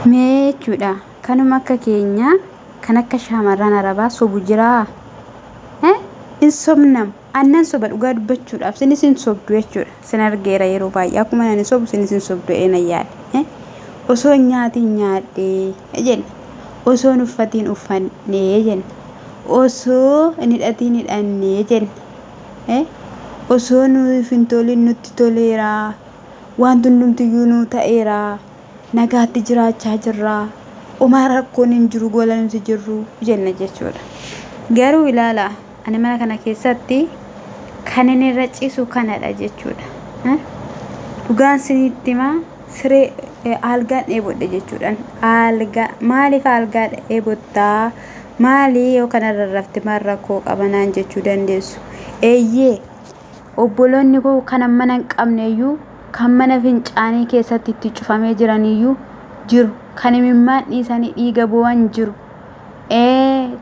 Mee jechuudha kanuma akka keenya kan akka shaamarran arabaa sobu jiraa in sobnam annan soba dhugaa dubbachuudhaaf sinis hin sobdu jechuudha sin argeera yeroo baay'ee akkuma ani sobu sinis hin sobdu ena yaade osoo nyaatiin nyaadhee jenna osoo uffatiin uffannee jenna osoo hin hidhatiin hidhannee jenna osoo nuuf hin tolin nutti toleera waan hundumtiyyuu nu ta'eera nagaatti jiraachaa jirra Oma rakkoon hin jiru gola nuti jirru jenna jechuudha garuu ilaala ani mana kana keessatti kan inni irra ciisu kanadha jechuudha dhugaan sinitti ma siree algaan dheebodhe jechuudha alga maaliif algaa dheebottaa maali yoo kana rarrafte marrakkoo qabanaan jechuu dandeessu eeyyee obboloonni koo kan mana hin qabneeyyuu kan mana fincaanii keessatti itti cufamee jiraniyyuu jiru kan imimmaan dhiisanii dhiiga bu'an jiru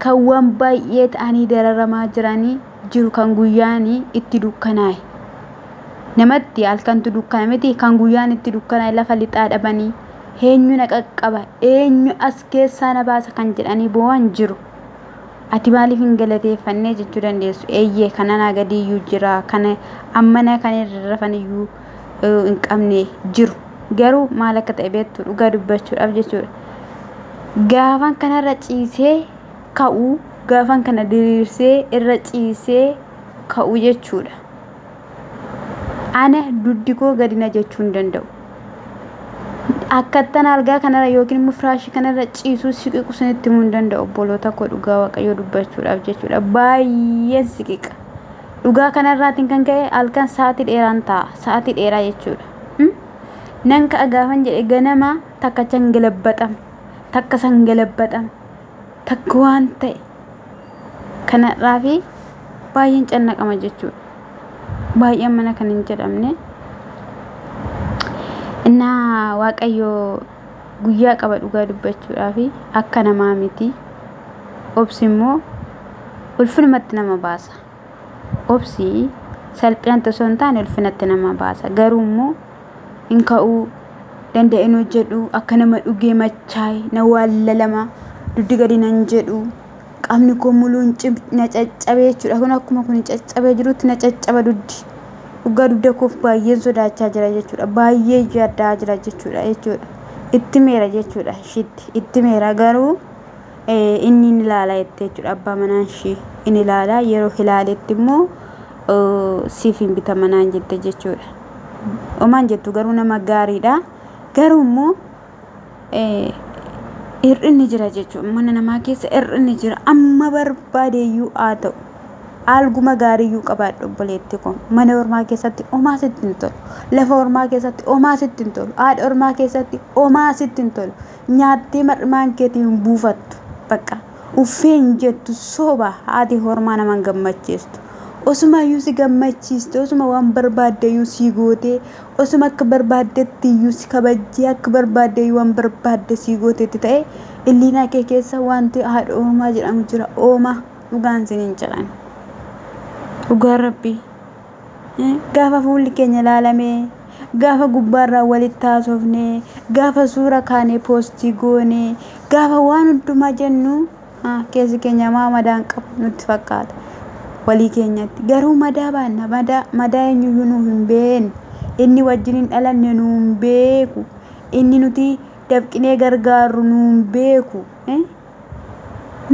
kan waan baay'ee ta'anii dararamaa jiranii jiru kan guyyaanii itti dukkanaa'e namatti halkantu dukkana miti kan guyyaan itti dukkanaa'e lafa lixaa dhabanii eenyu na qaqqaba eenyu as keessaa na baasa kan jedhanii bu'an jiru ati maaliif hin galateeffannee jechuu dandeessu eeyyee kana naa gadiiyyuu jira kana ammana kan irra rafaniyyuu in qabne jiru garuu maal akka ta'e beektu dhugaa dubbachuudhaaf jechuudha gaafan kanarra ciisee ka'uu gaafan kana diriirsee irra ciisee ka'uu jechuudha ana duddikoo gadina jechuu hin danda'u akkattan algaa kanarra yookiin immoo firaashii kanarra ciisuu siqiqu sinitti himuu hin danda'u obboloota koo dhugaa waaqayyoo dubbachuudhaaf jechuudha baay'een siqiqa dhugaa kanarraatiin kan ka'e halkan sa'aatii dheeraan ta'a sa'aatii dheeraa jechuudha nan ka'a gaafan jedhe ganama takka cangalabaxam takka sangalabaxam takka waan ta'e kanarraa fi baay'een cannaqama jechuudha baay'een mana kan hin jedhamne innaa waaqayyoo guyyaa qaba dhugaa dubbachuudhaaf akka namaa miti obsi immoo ulfinumatti nama baasa obsi salphinaan osoo hin taane ulfinatti nama baasa garuu immoo in ka'uu danda'in hojjedhu akka nama dhugee machaay na waallalama duddi gadi nan jedhu qaamni koo muluun na caccabee jechuudha kun akkuma kun caccabee jirutti na caccaba duddi dhugaa dudda koof baay'een sodaachaa jira jechuudha baay'ee yaaddaa jira jechuudha itti meera jechuudha shitti itti meera garuu inni ni ilaala jechuudha abbaa manaan shii inni ilaala yeroo ilaaletti immoo siif hin bitamanaan jette jechuudha omaan jettu garuu nama gaariidha garuu immoo hir'inni jira jechuudha mana namaa keessa hir'inni jira amma barbaadeeyyuu haa ta'u alguma gaariiyyuu qabaadhu obboleetti kun mana ormaa keessatti omaa sitti hin tolu lafa ormaa keessatti omaa sitti hin tolu haadha ormaa keessatti omaa sitti hin tolu nyaattee marmaan keetiin buufattu bakka uffeen jettu soba haati hormaa naman gammachiistu osuma iyyuu si gammachiiste osuma waan barbaadde iyyuu si goote osuma akka barbaaddetti iyyuu si kabajjee akka barbaadde iyyuu waan barbaadde si gootetti ta'e illiina kee keessa wanti haadha ormaa jedhamu jira ooma dhugaan sin hin jedhan dhugaan rabbii gaafa fuulli keenya ilaalamee gaafa gubbaarraa walitti haasofne gaafa suura kaanee poostii goone gaafa waan hundumaa jennu keessi keenya madaan qabu nutti fakkaata walii keenyatti garuu madaa baanna madaa eenyuyyuu nuuf hin beekne inni wajjin hin dhalanne nu hin beeku inni nuti dabqinee gargaarru nu hin beeku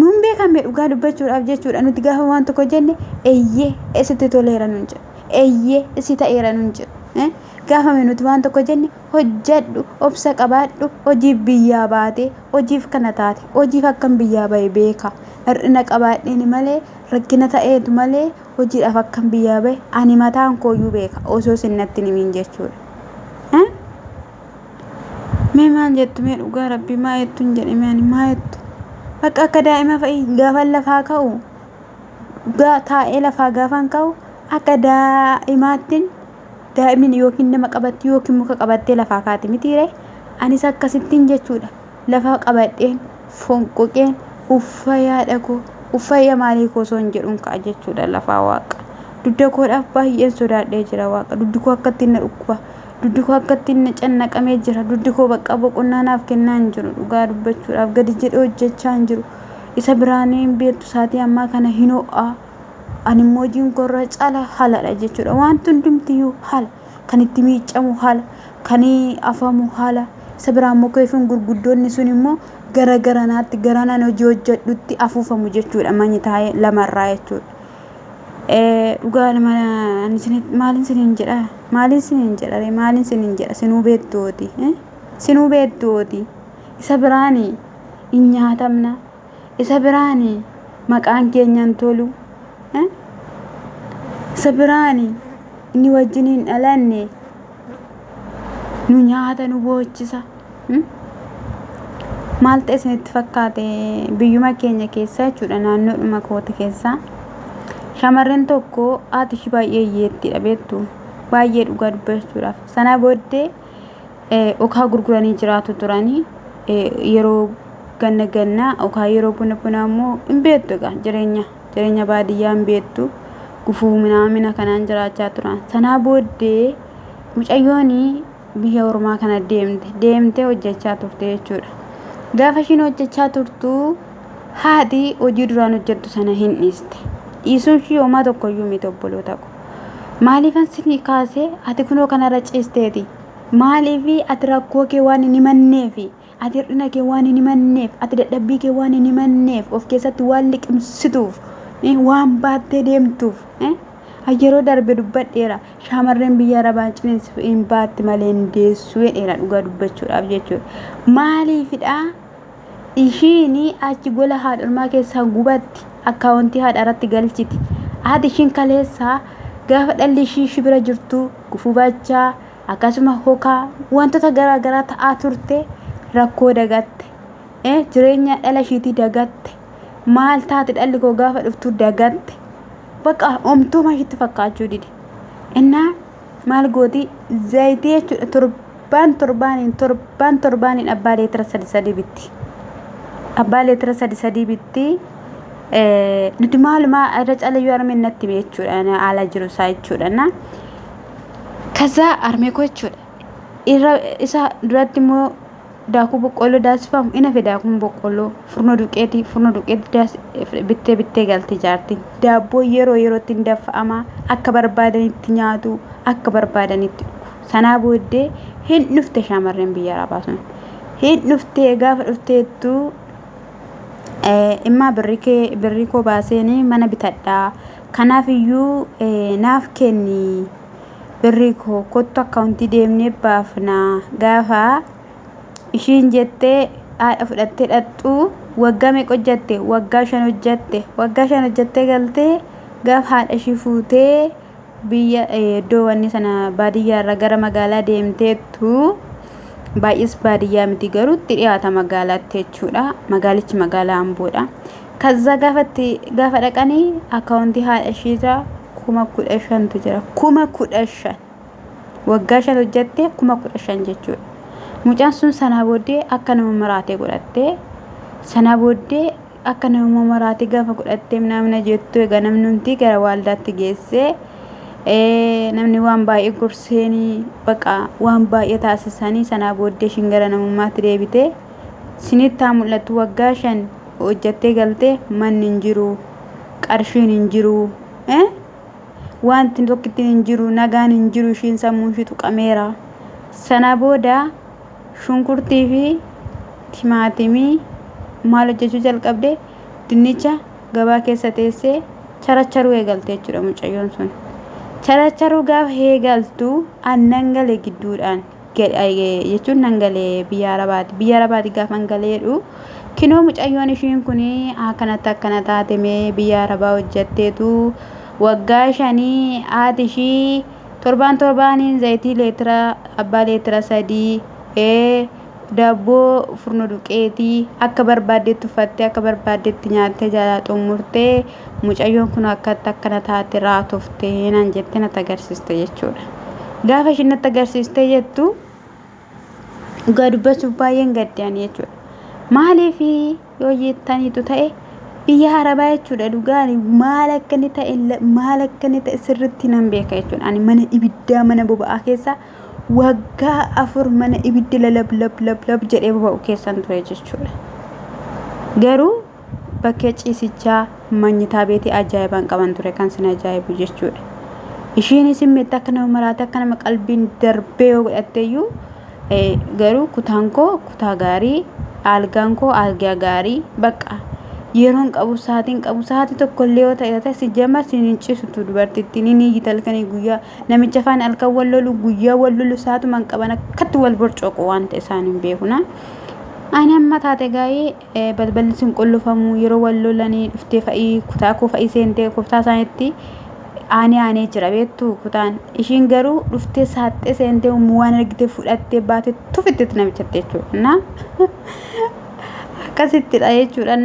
nuun beekame dhugaa dubbachuudhaaf jechuudha nuti gaafa waan tokko jenne eeyyee isitti toleera nuun jedhu eeyyee isi ta'eera nuun jedhu gaafame nuti waan tokko jenne hojjedhu obsa qabaadhu hojiif biyyaa baate hojiif kana taate hojiif akkam biyyaa bahe beeka hir'ina qabaadheen malee rakkina ta'eetu malee hojiidhaaf akkam biyyaa bahe ani mataan kooyyuu beeka osoo sinnatti nimiin jechuudha mee maal jettu mee dhugaa rabbii maa jettu hin jedhe mee ani maa jettu bakka akka daa'ima fa'i gaafa lafaa ka'u taa'ee lafaa gaafan ka'u akka daa'imaattiin daa'imni yookiin nama qabatti yookiin muka qabattee lafaa kaati mitiire anis akkasittiin jechuudha lafa qabadheen fonqoqeen uffayaa dhaqoo uffaya maalii kosoo hin jedhuun ka'a jechuudha lafaa waaqa dudda koodhaaf baay'een sodaadhee jira waaqa duddi koo akkatti na dhukkuba duddi koo akkatti inni cannaqamee jira. Duddi koo bakka boqonnaa naaf kennaa hin jiru. Dhugaa dubbachuudhaaf gadi jedhee hojjechaa hin jiru. Isa biraan hin beektu saatii ammaa kana hin ho'a. Ani immoo hojiin koo irra caala haaladha jechuudha. Wanti hundumtiyyuu haala. Kan itti miicamu haala. Kan afamu haala. Isa biraan immoo keefuun gurguddoonni sun immoo gara garanaatti garanaan hojii hojjedhutti afuufamu jechuudha. Manyi taa'ee lamarraa jechuudha. Dhugaa maalin siniin jedha? Maalin siniin jedha? Maalin siniin jedha? Sinuu beektooti. Sinuu beektooti. Isa biraan hin nyaatamna. Isa biraan maqaan keenyaan tolu. Isa biraan inni wajjin hin dhalanne nu nyaata nu boochisa. Maal ta'e isinitti fakkaate biyyuma keenya keessa jechuudha naannoodhuma koota keessa. Shamarreen tokko haati ishii baay'ee hiyyeettidha beektu. Baay'ee dhugaa dubbachuudhaaf. Sana booddee okaa gurguranii jiraatu turanii yeroo ganna okaa yeroo buna immoo hin beektu egaa jireenya baadiyyaa hin beektu. Gufuu mina kanaan jiraachaa turan. Sana booddee mucayyoon biyya ormaa kana deemtee hojjechaa turte jechuudha. Gaafa ishiin hojjechaa turtu haati hojii duraan hojjettu sana hin dhiiste. Dhiisuun ishii homaa tokkoyyuu miti obboloota ko. Maaliifan sinii kaasee ati kunoo kanarra ciisteeti? Maaliif ati rakkoo kee waan hin himanneefi? Ati hir'ina kee waan hin himanneef? Ati dadhabbii kee waan hin himanneef? Of keessatti waan liqimsituuf? Waan baattee deemtuuf? Yeroo darbe dubbadheera. Shamarreen biyya arabaa ciniinsi hin baatti malee hin deessu jedheera dhugaa dubbachuudhaaf jechuudha. Maaliifidha? Ishiin achi gola haadholmaa keessaa gubatti akkaawuntii haadha irratti galchiti. Haati ishiin kaleessaa gaafa dhalli ishii bira jirtu gufuu baachaa akkasuma hokaa wantoota garaagaraa ta'aa turte rakkoo dagatte. Jireenya dhala ishiitii dagatte. Maal taate dhalli koo gaafa dhuftu dagatte. Bakka omtuuma ishiitti fakkaachuu dide. Innaa maal gooti zayitii jechuudha torbaaniin abbaa leetira sadi bitti. Abbaa leetira sadi bitti. Nuti maalumaa irra caalayyuu armeen natti jechuudha haala jiru isaa jechuudha. Kaza armee koo jechuudha. Isa duratti immoo daakuu boqqolloo daasifamu ina fedha daakuu boqqolloo furnoo duqeetii bittee galti jaarti. Daabboo yerootti hin daffa'ama akka barbaadanitti nyaatu akka barbaadanitti dhugu. Sanaa booddee hin dhufte shamarreen biyya arabaa sun. Hin dhuftee gaafa dhufteettu immaa birrii koo baaseen mana bitadhaa. Kanaafiyyuu naaf kenni birrii koo kottu akkaawuntii deemnee baafna gaafa ishiin jettee haadha fudhattee dhaqxu waggaa meeqa hojjette? Waggaa 5 hojjette. Waggaa 5 hojjettee galtee gaafa haadha ishii fuutee biyya iddoo wanni sana baadiyyaarra gara magaalaa deemteettu baay'is baadiyyaa miti garuu itti dhiyaata magaalaatti jechuudha. Magaalichi magaalaa Amboodha. Kaza gaafa dhaqanii akkaawuntii haadha ishiirra 15,000tu jira. 15,000 waggaa 5 hojjette 15,000 jechuudha. Mucaan sun sanaa booddee akka nama maraatee godhattee sanaa booddee akka nama maraatee gaafa godhattee namna jettu egaa namni hundi gara waaldaatti geessee namni waan baay'ee gorseenii baqa waan baay'ee taasisanii sanaa booddee ishiin gara namummaatti deebitee sinitti haa mul'attu waggaa 5 hojjettee galtee manni hin jiru qarshiin hin jiru wanti tokkittiin hin jiru nagaan hin jiru ishiin sammuun ishii tuqameera. Sanaa booda shunkurtii fi timaatimii maal hojjechuu jalqabde dinnicha gabaa keessa teessee characharuu eegalte jechuudha mucayyoon sun. Characharuu gaafa eegaltu aannan galee gidduudhaan jechuun nan galee biyya arabaati. Biyya arabaati gaafa galeedhu kinoo mucayyoon ishiin kun akkanatti akkana taatemee biyya arabaa hojjetteetu waggaa 5 haati ishii torbaaniin zayitii leetira abbaa leetira 3 daabboo furnoo duqeetii akka barbaaddetti uffattee akka barbaaddetti nyaattee jalaa xumurtee mucayyoon kun akkana taate raatoftee naan jettee natti agarsiiste jechuudha. Gaafa ishiin natti agarsiiste jettu dhugaa dubbachuuf baay'een gaddaan jechuudha. Maaliif yoo jettaniitu ta'e biyya arabaa jechuudha dhugaan maal akka inni ta'e sirriitti nan beeka jechuudha. Ani mana ibiddaa mana boba'aa keessa waggaa 4 mana ibiddi lab jedhee boba'u keessan ture jechuudha. Garuu bakkee ciisichaa manyitaa beetii ajaa'ibaan qaban ture kan sin ajaa'ibu jechuudha. Ishiin simmeetti akka nama maraate akka nama qalbiin darbee yoo godhatteeyyuu garuu kutaan koo kutaa gaarii, algaan koo algaa gaarii bakka yeroon qabu sa'aatii tokko illee yoo ta'e si jamar sin ciisutu dubartittiin ni yitalkanii guyyaa namicha faan alkan wallolu guyyaa wallolu sa'aatumaan qaban akkatti wal borcooqu waan ta'e isaan hin beekuna. Ani amma taate gaa'ee balballi sin qullufamu yeroo wallolanii dhuftee fa'ii kutaa koo fa'ii seentee kutaa isaaniitti aanee jira beektu kutaan ishiin garuu dhuftee saaxee seentee waan argite fudhattee baate tufitti namichatte jechuudha. Akkasittidha jechuudha.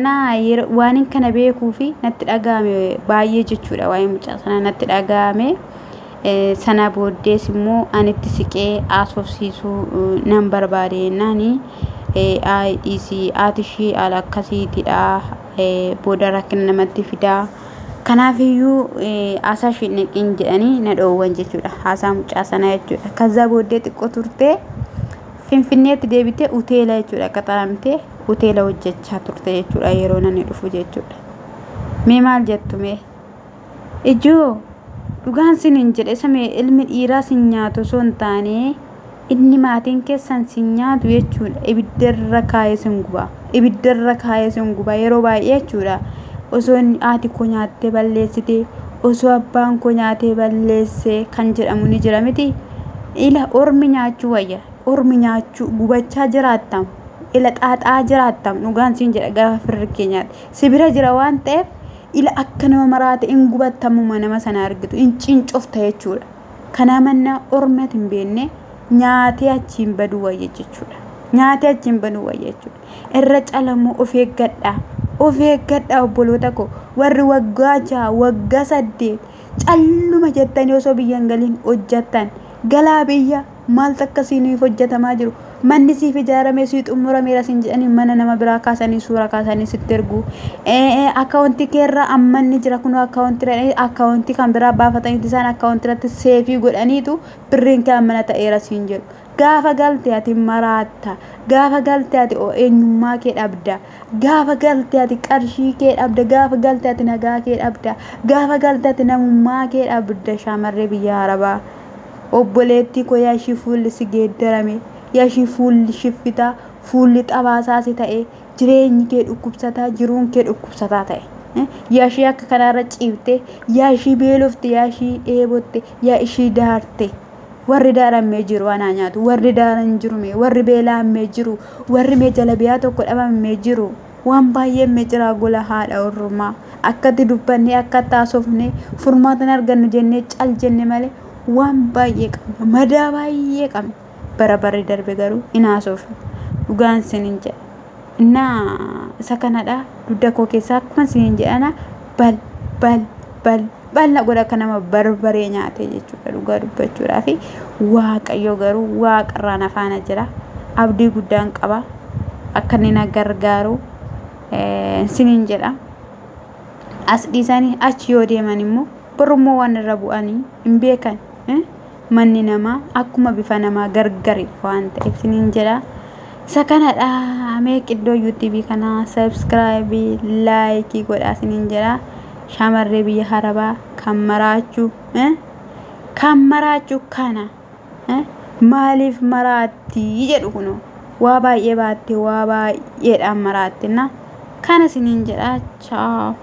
Waan kana beekuu fi natti dhagahame baay'ee jechuudha. Waa'ee mucaa sana natti dhagahame. Sana booddees immoo anitti siqee asoofsiisuu nan barbaade naani aatishii ala akkasiitidha. Booda rakkina namatti fidaa. Kanaafiyyuu haasaa ishee neqiin jedhanii na dhoowwan jechuudha. Haasaa mucaa sana jechuudha. Kaza booddee xiqqoo turtee Finfinneetti deebitee hoteela jechuudha qaxaramtee hoteela hojjechaa turte jechuudha yeroo nani dhufu jechuudha. Mee maal jettu mee? Ijoo dhugaan sinin jedhe samee ilmi dhiiraa sin nyaatu osoo hin taane inni maatiin keessan sin nyaatu jechuudha. Ibiddarra kaayee sin guba yeroo baay'ee jechuudha. Osoo haati koo nyaattee balleessite osoo abbaan koo nyaatee balleesse kan jedhamu ni jira miti. Ila ormi nyaachuu wayya ormi nyaachuu gubachaa jiraattam ila xaaxaa jiraattam dhugaan sin jedha gaafa firri keenyaati sibira jira waan ta'eef ila akka nama maraate in gubattamu nama sana argitu in cincofta jechuudha. Kana manna ormati hin beenne nyaatee achiin baduu wayya jechuudha. Nyaatee achiin baduu wayya jechuudha. Irra calamoo of eeggadhaa obboloota koo warri waggaa 6 waggaa 8 calluma jettanii osoo biyyan galiin hojjattan galaa biyya maal takkasiiniif hojjatamaa jiru. Manni siif ijaaramee si xumurameera sin jedhanii mana nama biraa kaasanii suura kaasanii sitti ergu. Akkaawuntii keerra ammanni jira kun akkaawuntii kan biraa baafatanii isaan akkaawuntiirratti seefii godhaniitu birriin kee ammana ta'eera sin jedhu. Gaafa galtee ati maraatta. Gaafa galtee ati eenyummaa kee dhabda. Gaafa galtee ati qarshii kee dhabda. Gaafa galtee ati nagaa kee dhabda. Gaafa galtee ati namummaa kee dhabda. Shamarree biyya Arabaa obboleettii koo yaashii fuulli si geeddarame yaashii fuulli shiffitaa fuulli xabaasaa si ta'e jireenyi kee dhukkubsataa jiruun kee dhukkubsataa ta'e yaashii akka kanaarra ciifte yaashii beelofte yaashii dheebotte yaashii daarte. Warri daaramee jiru anaa nyaatu warri daaran jiru mee warri beelaamee jiru warri mee jalabiyaa tokko dhabamee jiru waan baay'ee mee jira gola haadha ormaa akkatti dubbannee akka taasofne furmaatan argannu jennee cal jenne malee waan baay'ee qabna madaa baay'ee qabna bara barri darbe garuu inaasofne dhugaan sinin jedha isa kanadha dudda koo keessaa akkuma sinin jedhana bal'aa godha akka nama barbaree nyaate jechuudha dhugaa dubbachuudhaa fi waaqayyo garuu waaqarraan afaana jira abdii guddaan qaba akka inni na gargaaru sinin jedha. As dhiisanii achi yoo deeman immoo borummoo waan irra bu'anii hin beekan manni namaa akkuma bifa namaa gargari waan ta'eef sinin jedha. Isa kanadha mee qiddoo YouTube kana subscribe like godhaa sinin jedha. Shamarree biyya Arabaa kan maraachuu kana maaliif maraatti jedhu kuno waa baay'ee baatte waa baay'eedhaan maraattina kana sinin jedha. Ciao.